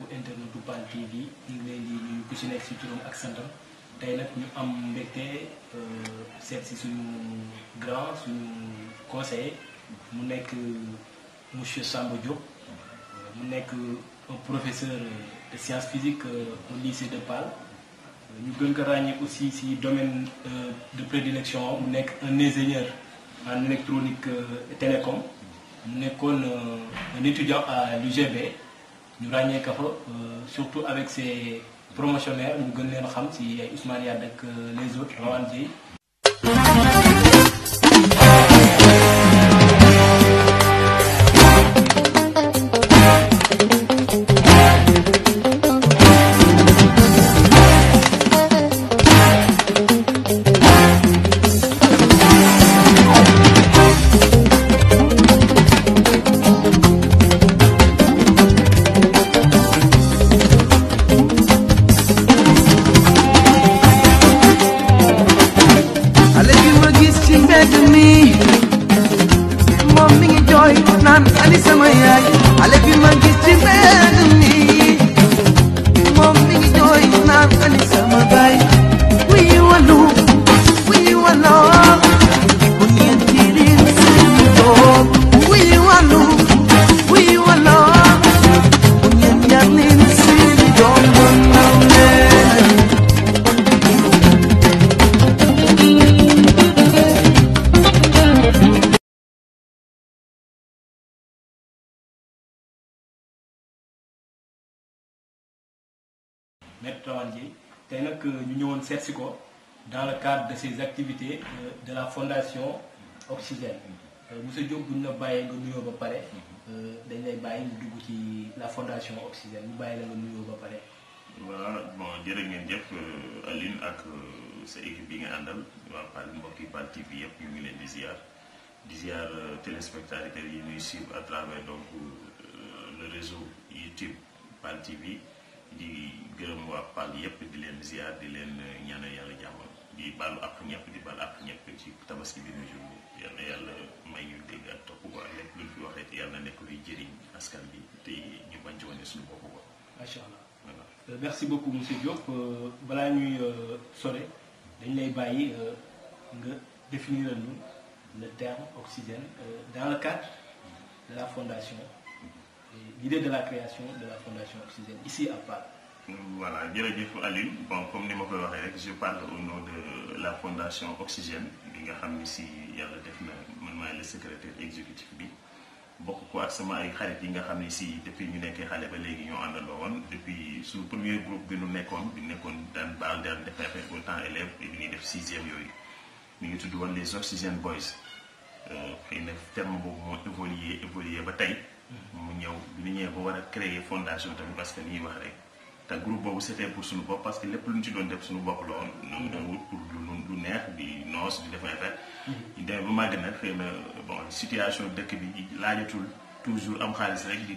internetu PAL TV ñu ngi leen di nuyu ku ci nekk ci turam ak santam tey nag ñu am mbégte seet si suñu grand suñu conseiller mu nekk monsieur Samba Diop mu nekk un professeur de sciences physiques au lycée de PAL ñu gën ko ràññee aussi ci domaine de prédilection mu nekk un ingénieur en électronique télécom mu nekkoon un étudiant à l'UGB ñu ràññee ka fa surtout avec ses promotionnaires ñu gën leen xam ci ay Ousmane Yade ak les autres Rawane Dieye. Maître Rawane Dieye tey nag ñu ñëwoon seet si ko dans le cadre de ses activités de la fondation Oxygène monsieur Diop bu ñu la bàyyee nga nuyoo ba pare dañ lay bàyyi ñu dugg ci la fondation Oxygène ñu bàyyi la nga nuyoo ba pare. voilà bon jërë ngeen jëf Aline ak sa équipe bi nga àndal waa PAL mbokki PAL TV yëpp ñu ngi leen di ziar téléspectateurs yi ñuy suivre à travers donc le réseau YouTube PAL TV. di gërëm waa PAL yëpp di leen ziar di leen ñaanal yàlla jàmm di baalu ak ñëpp di baal ak ñëpp ci tabaski bi ñu jóg yal na yàlla may ñu dégg ak topp ko ak lépp luñ fi waxee te yàlla na nekk luy jëriñ askan bi te ñu bañ ci wane suñu bopp ko. macha allah voilà. Merci beaucoup monsieur Diop balaa ñuy sore dañ lay bàyyi nga définir ñu le terme Oxygène dans le cadre de la fondation. L'idée de la création de la fondation Oxygène ici à PAL. Voilà, jërëjëf Aline bon comme ni ma koy waxee rek je parle au nom de la fondation Oxygène bi nga xam ni si yàlla def na man maay le secrétaire exécutif bi bokk ko ak sama ay xarit yi nga xam ni si depuis ñu nekkee xale ba léegi ñoo àndandoo woon depuis suñu premier groupe bi ñu nekkoon daan baal daan def au temps élève bi ñuy def 6e yooyu ñu ngi tudd woon les Oxygène Boys xëy na terme boobu moo évolué ba tey. mu ñëw bi ñu ñëwee ba war a créer fondation tamit parce que ni ñuy wax rek te groupe boobu c'était pour suñu bopp parce que lépp lu ñu ci doon def suñu bopp la woon. ñu doon wut pour lu neex di noos di def ay affaire. ñu demee ba màgg nag xëy na bon situation dëkk bi laajatul toujours am xaalis rek di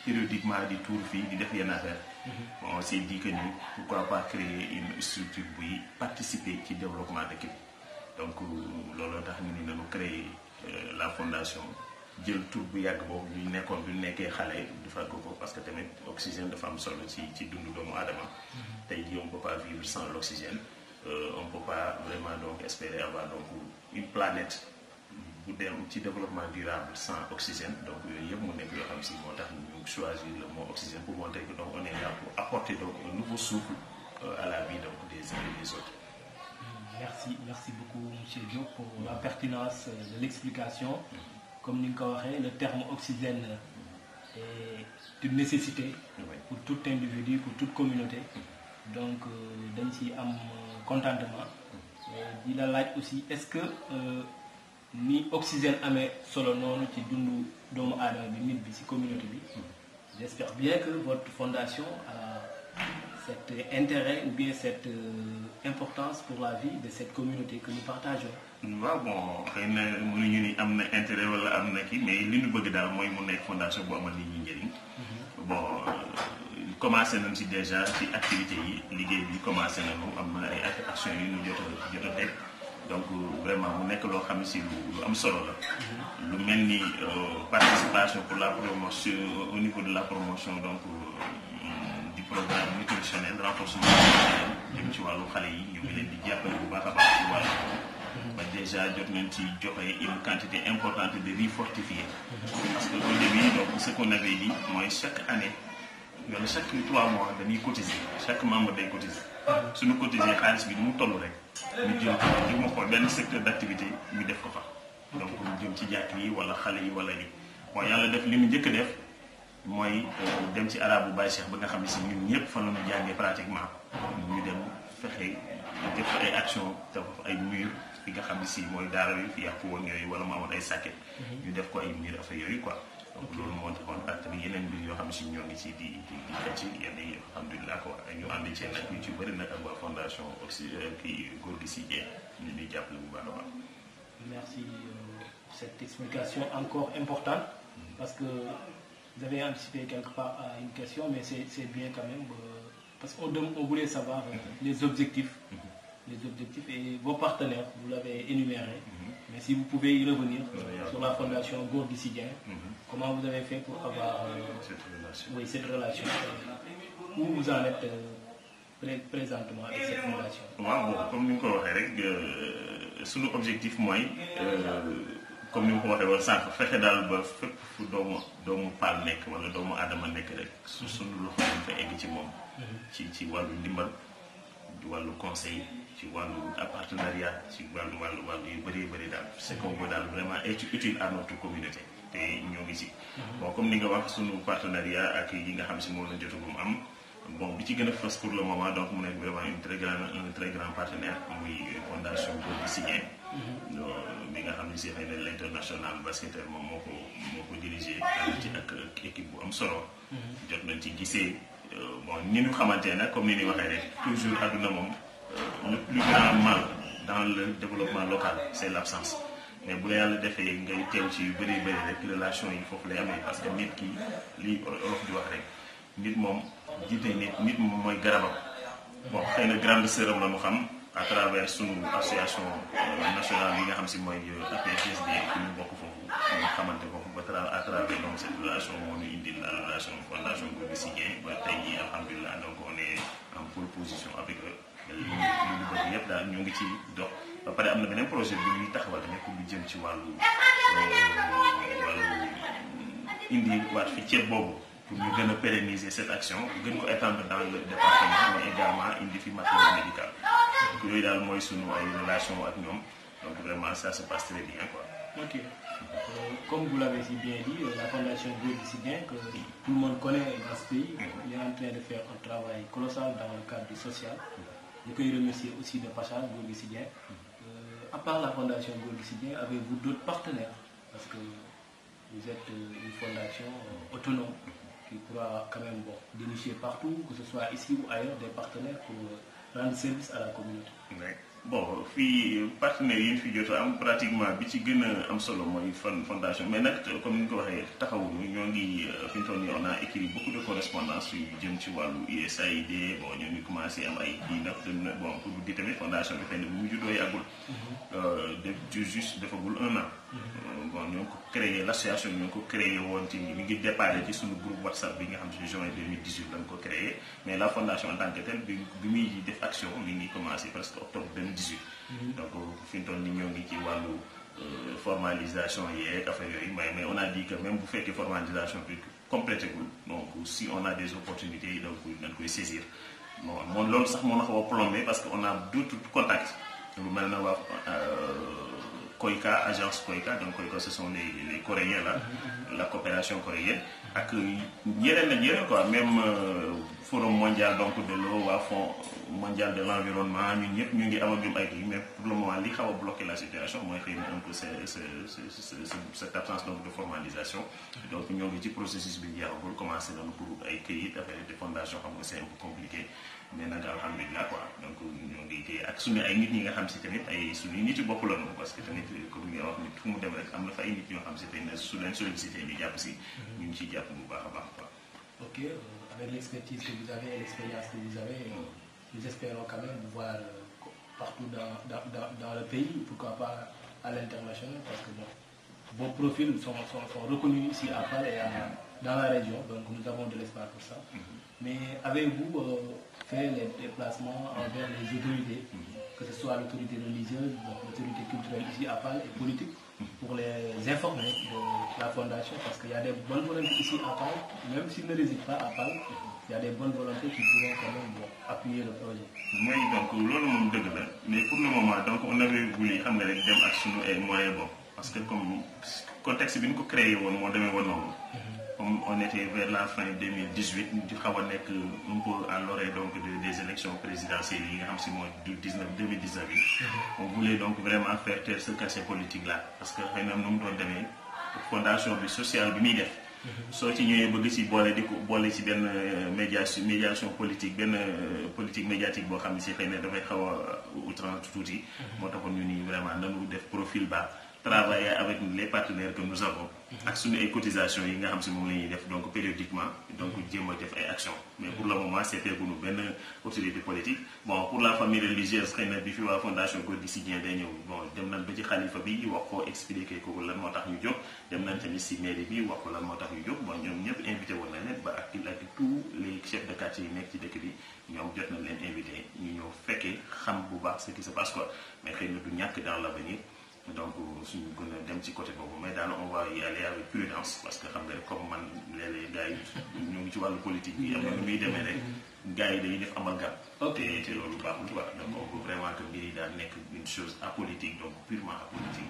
périodiquement di tour fii di def yenn affaire. bon on s'est dit que ni pourquoi pas créer une structure buy participer ci développement dëkk bi donc looloo tax ñu ni nañu créer la fondation. jël tur bu yàgg boobu ñu nekkoon bu ñu nekkee xale defal ko parce que tamit oxygène dafa am solo ci dundu doomu aadama. tey jii on peut pas vivre sans l'oxygène on peut pas vraiment donc espérer avoir donc une planète bu dem ci développement durable sans oxygène donc yooyu yëpp mu nekk yoo xam si moo tax ñu choisir le mot oxygène pour montrer que donc on est là pour apporter donc un nouveau souffle à la vie donc des uns et des autres. Merci beaucoup monsieur Diop pour la pertinence de l'explication. Comme ni nga ko waxee le terme oxygène est une nécessité pour tout individu pour toute communauté donc dañ ci am contentement di la laaj aussi est-ce que ni oxygène amee solo noonu ci dundu doomu aadama bi nit bi ci communauté bi j'espère bien que votre fondation a cet intérêt ou bien cette importance pour la vie de cette communauté que nous partageons. waaw bon xëy na mënuñu ni am na intérêt wala am na kii mais li ñu bëgg daal mooy mu nekk fondation bu amal nit ñi njëriñ. bon commencé nañ si déjà ci activités yi liggéey bi commencé nañu am na ay actions yu ñu jot a teg donc vraiment mu nekk loo xam ne si lu am solo la. lu mel ni participation pour la promotion au niveau de la promotion donc renforcement jëm ci wàllu xale yi ñu ngi leen di jàppale bu baax a baax ci wàllu ba déjà jot nañ ci joxe une quantité importante de riz fortifié parce que au début donc ce qu'on avait dit mooy chaque année wala chaque 3 mois dañuy cotiser chaque membre day cotiser suñu cotiser xaalis bi nu mu toll rek ñu jël ko ñu ma xool benn secteur d'activité ñu def ko fa donc ñu jëm ci jàkk yi wala xale yi wala li bon yàlla def li mu njëkk def mooy dem ci arabu Baye Cheikh ba nga xam ne si ñun ñëpp fa la ñu jàngee pratiquement ñu dem fexe def ay action def ay mur fi nga xam ne si mooy daara yi fi yàqu woon yooyu wala mu amoon ay sàkket ñu def ko ay mur affaire yooyu quoi donc loolu moo taxoon ak tamit yeneen mbir yoo xam ne si ñoo ngi ci di ci yenn yi alhamdulilah quoi ñu ànd ci nag ñu ci bëri nag ak waa fondation Oxygène kii góor gi si Dieng ñu ñuy jàppale bu baax a baax. Merci cette explication encore importante parce que vous avez anticipé quelque part à une question, mais c'est bien quand même, parce qu'on voulait savoir les objectifs et vos partenaires, vous l'avez énuméré, mais si vous pouvez y revenir sur la fondation Gorgui Sy Dieng, comment vous avez fait pour avoir cette relation, où vous en êtes présentement avec cette fondation? Bon, comme nous l'avons dit, notre objectif, moi, comme ni ma ko waxee woon sànq fexe daal ba fépp fu doomu paal nekk wala doomu aadama nekk rek suñu loxo dañ fa egg ci moom ci wàllu ndimbal wàllu conseil ci wàllu partenariat ci wàllu yu bëri daal c'est qu'on veut daal vraiment être utile à notre communauté te ñoo ngi ci bon comme ni nga wax suñu partenariat ak yi nga xam si moom la jotagum am bon bi ci gën a fës pour le moment donc mu nekk vraiment un très grand partenaire muy fondation Gorgui Sy Dieng bi nga xam ne si xëy na l'international basketteur moom moo ko dirigé ci ak équipe bu am solo jot nañ ci gisee bon ni ñu xamante nag comme ni ñu waxee rek toujours àdduna moom le plus grand mal dans le développement local c'est l'absence mais bu la yàlla defee ngay teew ci yu bëri rek relation yi foofu lay amee parce que nit ki li olof di wax rek nit moom jiite nit moom mooy garabam bon xëy na grande sœuram la mu xam à travers sunu association nationale yi nga xam si mooy APSD ñu bokk foofu ñu xamante foofu ba à travers donc cette relation moo ñu indi la relation fondation Gorgui Sy Dieng ba tey jii alhamdulilah donc on est en pole position avec eux li ñu bëgg yëpp daal ñoo ngi ci dox ba pare am na beneen projet bu ñuy taxawal tamit pour lu jëm ci wàllu indi waat fi ceeb boobu pour ñu gën a pérenniser cette action gën ko étendre dans le département mais également indi fi matériel médical donc yooyu daal mooy sunu ay relation ak ñoom donc vraiment ça se passe très bien quoi. Ok. Comme vous l'avez si bien dit, la fondation Gorgui Sy Dieng, que tout le monde connaît dans ce pays, il est en train de faire un travail colossal dans le cadre du social. Je peux y remercier aussi de passage Gorgui Sy Dieng. À part la fondation Gorgui Sy Dieng, avez-vous d'autres partenaires? Parce que vous êtes une fondation autonome qui pourra quand même dénicher partout, que ce soit ici ou ailleurs, des partenaires pour rendre service à la communauté. Ouais. Bon fii partenaires yi ñu fi jot am pratiquement bi ci gën a am solo mooy fondation mais nag comme ni ñu ko waxee taxawuñu ñoo ngi fi ñu toll nii on a écrit beaucoup de correspondance yu jëm ci wàllu USAID bon ñoo ngi commencé am ay kii nag bon pour di tamit fondation bi xëy na bu mu juddoo yàggul juste defagul 1 an bon ñoo ngi ko créé l'association ñoo ngi ko créé woon ci mi ngi déparé ci suñu groupe WhatsApp bi nga xam ne juin 2018 lañ ko créé mais la fondation en tant que telle bi muy def action mi ngi commencé presque octobre 2018 donc fi ñu toll nii ñoo ngi ci wàllu formalisation yeeg affaire yooyu mais on a dit que même bu fekkee formalisation bi complété gul donc si on a des opportunités donc dañ koy saisir bon moom loolu sax moo na xaw a plombé parce que on a d'autres contacts lu mel na waa Koika agence Koika donc Koika ce sont les Coréens là la coopération coréenne ak ñeneen quoi même forum mondial donc de l'eau waa fonds mondial de l'environnement ñun ñëpp ñu ngi am ak ñoom ay kii mais pour le moment li xaw a bloqué la situation mooy xëy na un peu cette absence donc de formalisation donc ñoo ngi ci processus bi jeexagul commencé nañu pour ay këyit affaire de fondation xam nga c'est un peu compliqué mais nag alhamdulilah quoi donc ñoo ngi kii ak suñu ay nit ñi nga xam si tamit ay suñu nit yu bopp la ñu parce que tamit comme nga wax nit fu mu dem rek am na fa ay nit ñoo xam si tey ne su leen sollicité ñu jàpp si ñu ngi ciy jàpp bu baax a baax quoi. Ok, avec l'expertise que vous avez et l'expérience que vous avez, nous espérons quand même vous voir partout dans le pays, pourquoi pas à l'international, parce que vos profils sont reconnus ici à Paris et dans la région, donc nous avons de l'espoir pour ça. Mais avez-vous fait les déplacements envers les autorités, que ce soit l'autorité religieuse, l'autorité culturelle ici à Pâle et politique, pour les informer de la fondation, parce qu'il y a des bonnes volontés ici à Pâle, même s'ils ne résident pas à Pâle, il y a des bonnes volontés qui pourront quand même appuyer le projet. Oui, donc loolu moom dëgg la mais pour le moment donc on avait voulu xam nga rek dem ak sunu ay moyens bopp parce que comme contexte bi ñu ko créé woon moo demee woon noonu. Comme on était vers la fin 2018 ñu xaw a nekk un peu à l'orée donc des élections présidentielles yi nga xam si mooy du 2019 bi. On voulait donc vraiment faire taire ce cachet politique là parce que xëy na nu mu doon demee fondation bi sociale bi muy def. soo ci ñëwee bëgg ci boole di ko boole ci benn médiation politique benn politique médiatique boo xam ne si xëy na dafay xaw a outrance tuuti. moo taxoon ñu ni vraiment nanu def profil bas travailler avec les partenaires que nous avons. ak suñu ay cotisations yi nga xam si moom la ñuy def donc périodiquement donc jéem a def ay actions mais pour le moment c'était pour nous benn autorité politique bon pour la famille religieuse xëy na bi fi waa fondation Gorgui Sy Dieng day ñëw bon dem nañ ba ci xalifa bi wax ko expliquer ko lan moo tax ñu jóg dem nañ tamit si mairie bi wax ko lan moo tax ñu jóg bon ñoom ñëpp invité woon nañ leen ba ak tous les chefs de quartier yi nekk ci dëkk bi ñoom jot nañ leen invité ñu ñëw fekkee xam bu baax ce qui se passe quoi mais xëy na du ñàkk dans l'avenir donc suñu gën a dem ci côté boobu mais daal on va y aller avec prudence parce que xam nga rek comme man léeg-léeg gars yi ñu ngi ci wàllu politique bi am na nu muy demee rek gars yi dañuy def amalgame. ok te loolu baaxul quoi donc on veut vraiment que mbir yi daal nekk une chose apolitique donc purement apolitique.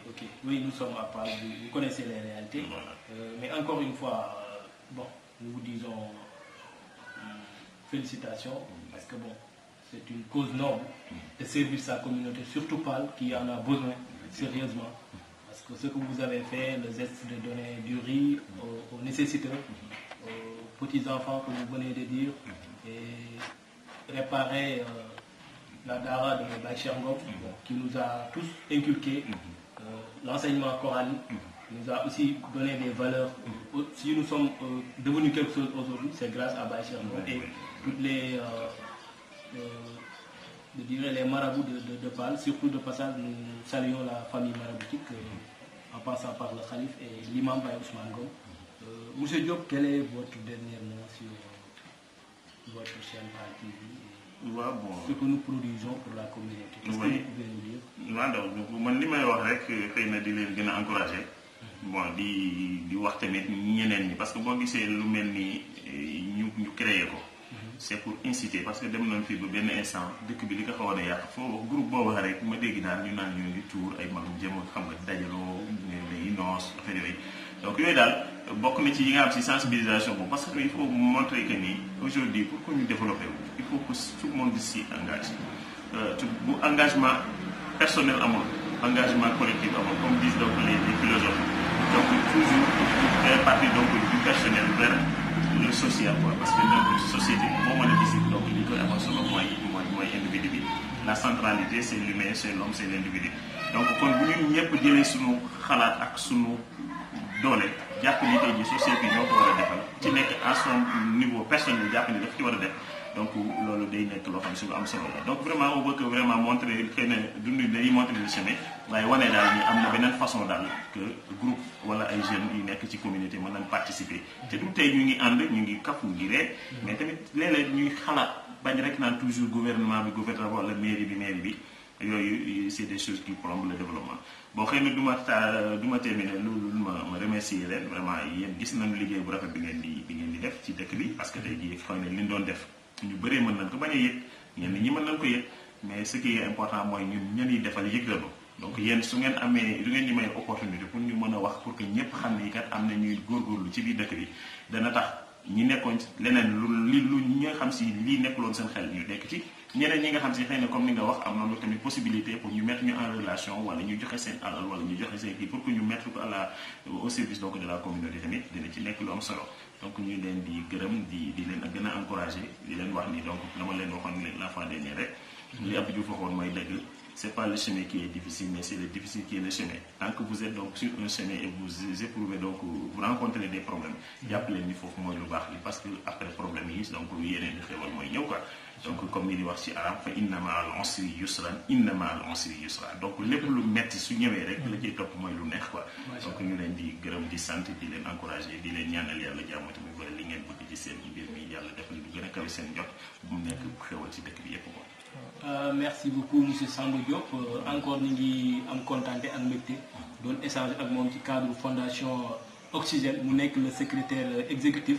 ok oui nous sommes à Pâle, vous connaissez les réalités. Voilà. Mais encore une fois bon nous vous disons félicitations parce que bon. C'est une cause noble de servir sa communauté, surtout Pâle, qui en a besoin sérieusement. Parce que ce que vous avez fait, le geste de donner du riz aux nécessiteux, aux petits-enfants que vous venez de dire, et réparer la dara de Baïcher Ngom, qui nous a tous inculqué l'enseignement coranique, qui nous a aussi donné des valeurs. Si nous sommes devenus quelque chose aujourd'hui, c'est grâce à Baïcher Ngom et toutes les... je dirais les marabouts de Pâle, surtout de passage, nous saluons la famille maraboutique en passant par le Khalif et l'imam Baye Ousmane Ngom. Monsieur Diop, quel est votre dernier mot sur votre chaîne Pâle TV waaw bon ce que nous produisons pour la communauté? Qu'est-ce que vous pouvez nous dire? waaw donc man li may wax rek xëy na di leen gën a encouragé bon di wax tamit ñeneen ñi parce que boo gisee lu mel ni ñu créé ko. C'est pour inciter parce que dem nañ fii ba benn instant dëkk bi li ko xawoon a yàq foo groupe boobu rek ma dégg daal ñu naan ñu ngi tuur ay mag jëm xam nga dajaloo day noos affaire yooyu donc yooyu daal bokk na ci yi nga xam si sensibilisation boobu parce que il faut montrer que ni aujourd'hui pour que ñu développer wu il faut que tout le monde s'y engage bu engagement personnel amul engagement collectif amul comme disent donc les philosophes donc toujours faire partie donc du personnel vers le social quoi parce que donc société boo mën a gis donc li koy amal solo mooy individu bi la centralité c'est l'humain c'est l'homme c'est l'individu donc kon bu ñu ñëpp jëlee suñu xalaat ak suñu doole jàpp ni tey ji société ñoo ko war a defal ci nekk à son niveau personnel jàpp ni daf ci war a def donc loolu day nekk loo xam ne suñu am solo la donc vraiment on veut que vraiment montrer xëy na dund day montrer le chemin waaye wane daal ni am na beneen façon daal que groupe wala ay jeunes yi nekk ci communauté mën nañ participer te du tey ñu ngi ànd ñu ngi kaf ñu ngi ree mais tamit léeg-léeg ñuy xalaat bañ rek naan toujours gouvernement wala mairie bi yooyu c'est des choses qui plombent le développement bon xëy na du ma terminer loolu ma remercier leen vraiment yéen gis nañu liggéey bu rafet bi ngeen di def ci dëkk bi parce que tey jii xëy na li ñu doon def ñu bëree mën nañ ko bañ a yëg ñenn ñi mën nañ ko yëg mais ce qui est important mooy ñun ñen yi defal yëg la donc yéen su ngeen amee du ngeen di may opportunité pour ñu mën a wax pour que ñëpp xam ne kat am na ñuy góorgóorlu ci biir dëkk bi dana tax ñi nekkoon leneen lu ñi nga xam si lii nekkuloon seen xel ñu nekk ci ñeneen ñi nga xam si xëy na comme ni nga wax am na lu tamit possibilité pour ñu mettre ñu en relation wala ñu joxe seen alal wala ñu joxe seen kii pour que ñu mettre ko au service donc de la communauté tamit dina ci nekk lu am solo donc ñu leen di gërëm di leen gën a encouragé di leen wax ni donc dama leen waxoon la fois dernière rek li Abdou Diouf waxoon mooy dëgg c'est pas le chemin qui est difficile mais c'est le difficile qui est le chemin tant que vous êtes donc sur un chemin et vous éprouvez donc vous rencontrez des problèmes jàpp leen ni foofu mooy lu baax li parce que après problème yi donc lu yeneen di xewal mooy ñëw quoi donc comme ni di wax ci arab fa inna ma'al usri yusran inna ma'al usri yusra donc lépp lu metti su ñëwee rek la ciy topp mooy lu neex quoi donc ñu leen di gërëm di sant di leen encourager di leen ñaanal yàlla jàmm tamit ba li ngeen bëgg ci seen mbir mi yàlla def lu gën a kawe seen jot bu mu nekk xewal ci dëkk bi yëpp ko. Merci beaucoup monsieur Samba Diop encore ñu ngi am contenté ak mbégte doon échanger ak moom ci cadre fondation Oxygène mu nekk le secrétaire exécutif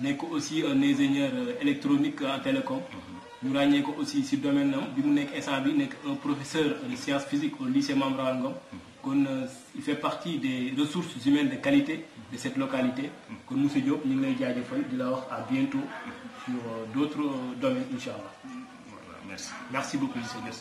nekk aussi un ingénieur électronique en télécom ñu ràññee ko aussi ci domaine am bi mu nekk instant bi nekk un professeur de sciences physiques au lycée Mame Rawar Ngom kon il fait partie des ressources humaines de qualité de cette localité kon monsieur Diop ñu ngi lay jaajëfal di la wax à bientôt sur d'autres domaines incha allah. Voilà, merci. Merci beaucoup monsieur Diop.